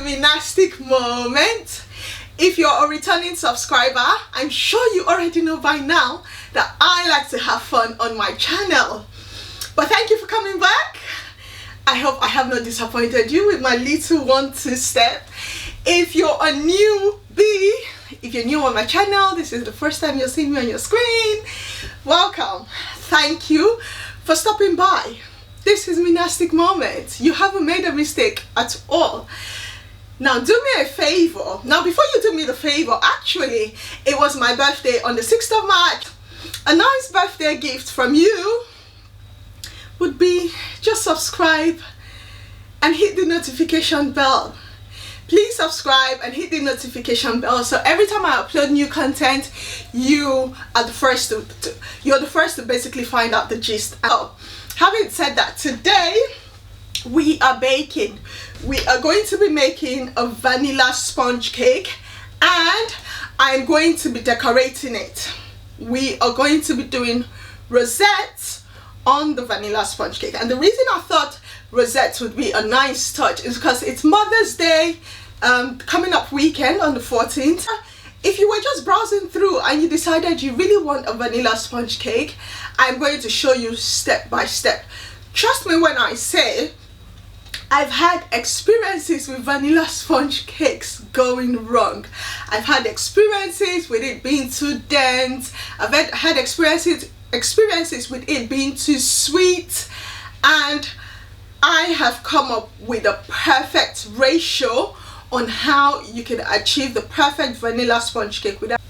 Minastic moment. If you're a returning subscriber, I'm sure you already know by now that I like to have fun on my channel. But thank you for coming back. I hope I have not disappointed you with my little 1-2 step. If you're a newbie, if you're new on my channel, this is the first time you're seeing me on your screen, welcome. Thank you for stopping by. This is Minastic moment. You haven't made a mistake at all. Now do me a favor. Now before you do me the favor, actually it was my birthday on the 6th of March. A nice birthday gift from you would be just subscribe and hit the notification bell. Please subscribe and hit the notification bell so every time I upload new content, you're the first to basically find out the gist. Oh, having said that, today we are baking. We are going to be making a vanilla sponge cake and I'm going to be decorating it. We are going to be doing rosettes on the vanilla sponge cake, and the reason I thought rosettes would be a nice touch is because it's Mother's Day coming up weekend on the 14th. If you were just browsing through and you decided you really want a vanilla sponge cake, I'm going to show you step by step. Trust me when I say I've had experiences with vanilla sponge cakes going wrong. I've had experiences with it being too dense. I've had experiences with it being too sweet, and I have come up with a perfect ratio on how you can achieve the perfect vanilla sponge cake without.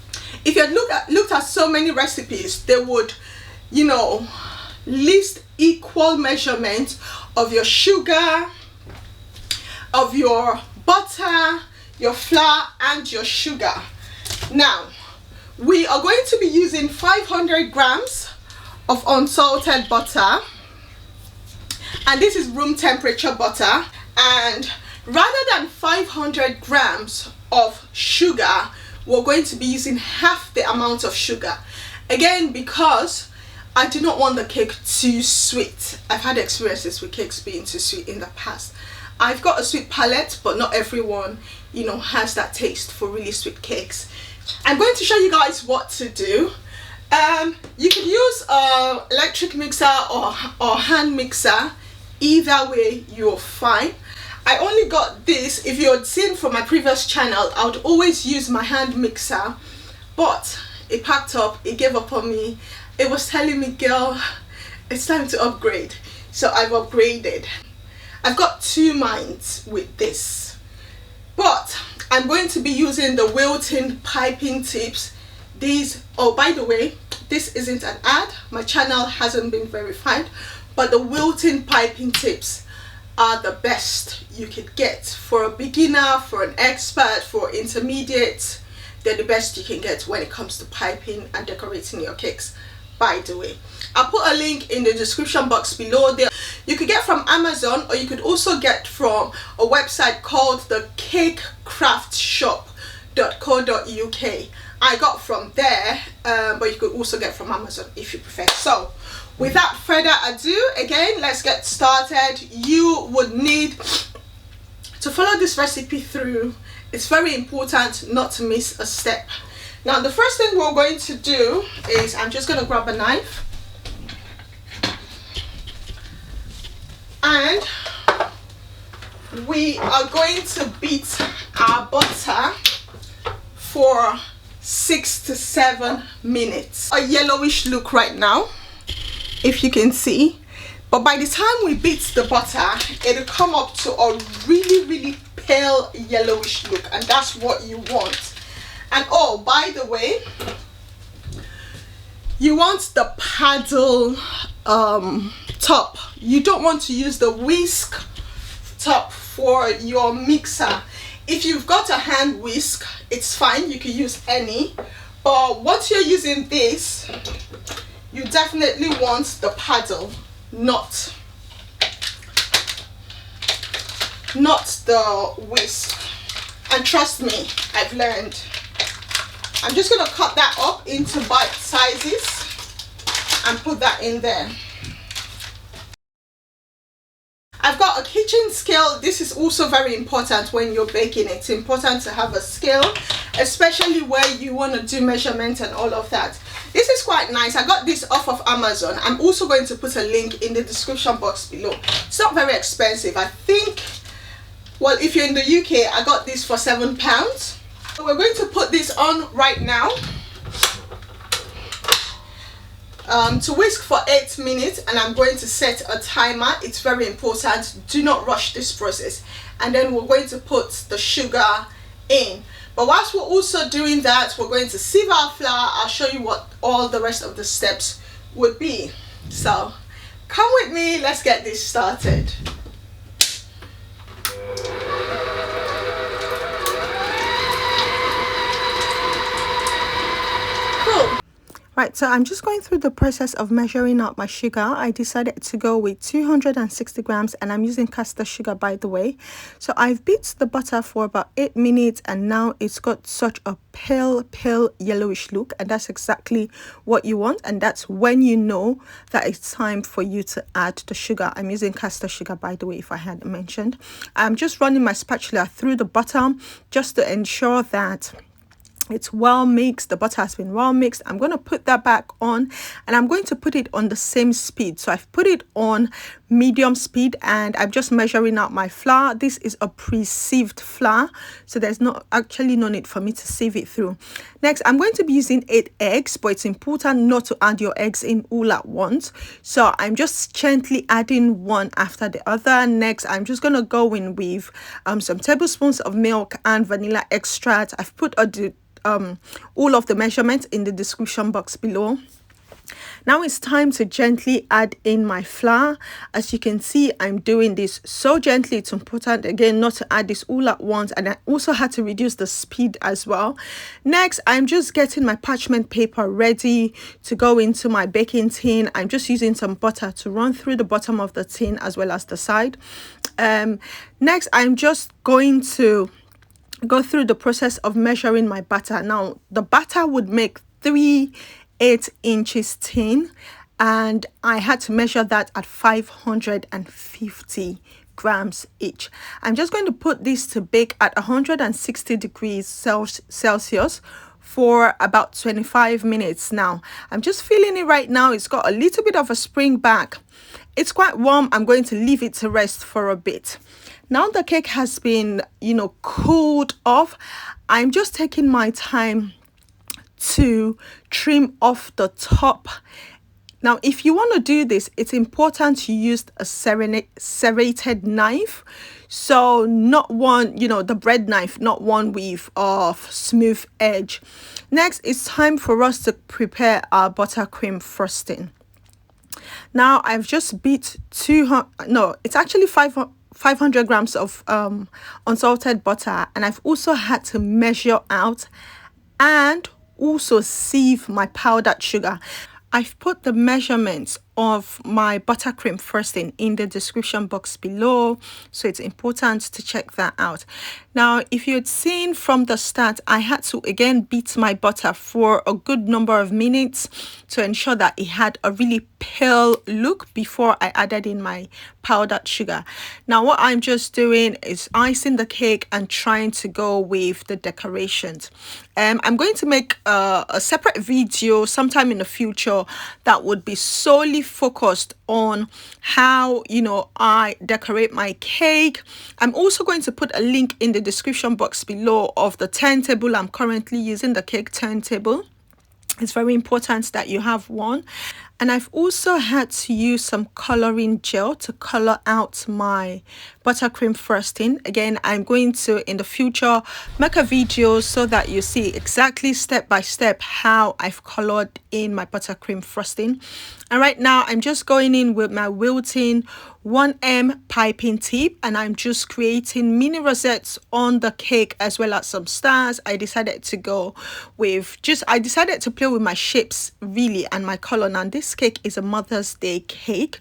If you had looked at so many recipes, they would, you know, list equal measurements of your sugar, of your butter, your flour and your sugar. Now we are going to be using 500 grams of unsalted butter, and this is room temperature butter. And rather than 500 grams of sugar, we're going to be using half the amount of sugar, again because I do not want the cake too sweet. I've had experiences with cakes being too sweet in the past. I've got a sweet palate, but not everyone, you know, has that taste for really sweet cakes. I'm going to show you guys what to do. You can use an electric mixer or hand mixer. Either way, you're fine. I only got this. If you had seen from my previous channel, I would always use my hand mixer, but it packed up, it gave up on me. It was telling me, girl, it's time to upgrade. So I've upgraded. I've got two minds with this, but I'm going to be using the wilton piping tips. These, oh by the way, this isn't an ad, my channel hasn't been verified, but the wilton piping tips are the best you could get for a beginner, for an expert, for intermediate. They're the best you can get when it comes to piping and decorating your cakes. By the way, I'll put a link in the description box below. There you could get from Amazon, or you could also get from a website called the cakecraftshop.co.uk. I got from there, but you could also get from Amazon if you prefer. So without further ado, again, let's get started. You would need to follow this recipe through. It's very important not to miss a step. Now the first thing we're going to do is, I'm just going to grab a knife and we are going to beat our butter for 6 to 7 minutes. A yellowish look right now, if you can see, but by the time we beat the butter, it'll come up to a really pale yellowish look, and that's what you want. And oh, by the way, you want the paddle top. You don't want to use the whisk top for your mixer. If you've got a hand whisk, it's fine, you can use any, but once you're using this, you definitely want the paddle, not the whisk. And trust me, I've learned. I'm just going to cut that up into bite sizes and put that in there. I've I've got a kitchen scale. This is also very important when you're baking. It's important to have a scale, especially where you want to do measurements and all of that. This is quite nice. I got this off of Amazon. I'm also going to put a link in the description box below. It's not very expensive. I think, well, if you're in the UK, I got this for £7. So we're going to put this on right now. To whisk for 8 minutes, and I'm going to set a timer. It's very important. Do not rush this process. And then we're going to put the sugar in. But whilst we're also doing that, we're going to sieve our flour. I'll show you what all the rest of the steps would be. So come with me, let's get this started. Right, so I'm just going through the process of measuring out my sugar. I decided to go with 260 grams, and I'm using caster sugar, by the way. So I've beat the butter for about 8 minutes, and now it's got such a pale yellowish look, and that's exactly what you want. And that's when you know that it's time for you to add the sugar. I'm using caster sugar, by the way, if I hadn't mentioned. I'm just running my spatula through the butter just to ensure that it's well mixed. The butter has been well mixed. I'm going to put that back on, and I'm going to put it on the same speed. So I've put it on medium speed, and I'm just measuring out my flour. This is a pre-sieved flour, so there's no need for me to sieve it through. Next, I'm going to be using 8 eggs, but it's important not to add your eggs in all at once. So I'm just gently adding one after the other. Next, I'm just going to go in with some tablespoons of milk and vanilla extract. I've put all of the measurements in the description box below. Now it's time to gently add in my flour. As you can see, I'm doing this so gently. It's important, again, not to add this all at once, and I also had to reduce the speed as well. Next, I'm just getting my parchment paper ready to go into my baking tin. I'm just using some butter to run through the bottom of the tin as well as the side. Next, I'm just going to go through the process of measuring my batter. Now the batter would make 3 8-inch tin, and I had to measure that at 550 grams each. I'm just going to put this to bake at 160 degrees Celsius for about 25 minutes. Now I'm just feeling it right now. It's got a little bit of a spring back. It's quite warm. I'm going to leave it to rest for a bit. Now the cake has been, cooled off. I'm just taking my time to trim off the top. Now, if you want to do this, it's important to use a serrated knife. So not one, the bread knife, not one with smooth edge. Next, it's time for us to prepare our buttercream frosting. Now, I've just beat 500 grams of unsalted butter, and I've also had to measure out and also sieve my powdered sugar. I've put the measurements of my buttercream frosting in the description box below, so it's important to check that out. Now, if you had seen from the start, I had to again beat my butter for a good number of minutes to ensure that it had a really pale look before I added in my powdered sugar. Now what I'm just doing is icing the cake and trying to go with the decorations. I'm going to make a separate video sometime in the future that would be solely focused on how I decorate my cake. I'm also going to put a link in the description box below of the turntable. I'm currently using the cake turntable. It's very important that you have one. And I've also had to use some coloring gel to color out my buttercream frosting. Again, I'm going to in the future make a video so that you see exactly step by step how I've colored in my buttercream frosting. And right now I'm just going in with my wilton 1M piping tip, and I'm just creating mini rosettes on the cake as well as some stars. I decided to go with I decided to play with my shapes really and my color. Now this cake is a Mother's Day cake,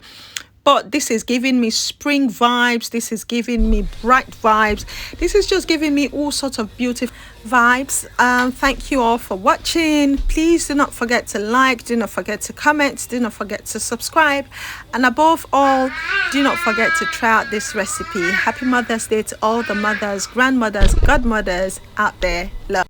but this is giving me spring vibes, this is giving me bright vibes, this is just giving me all sorts of beautiful vibes. Thank you all for watching. Please do not forget to like, do not forget to comment, do not forget to subscribe, and above all, do not forget to try out this recipe. Happy Mother's Day to all the mothers, grandmothers, godmothers out there. Love.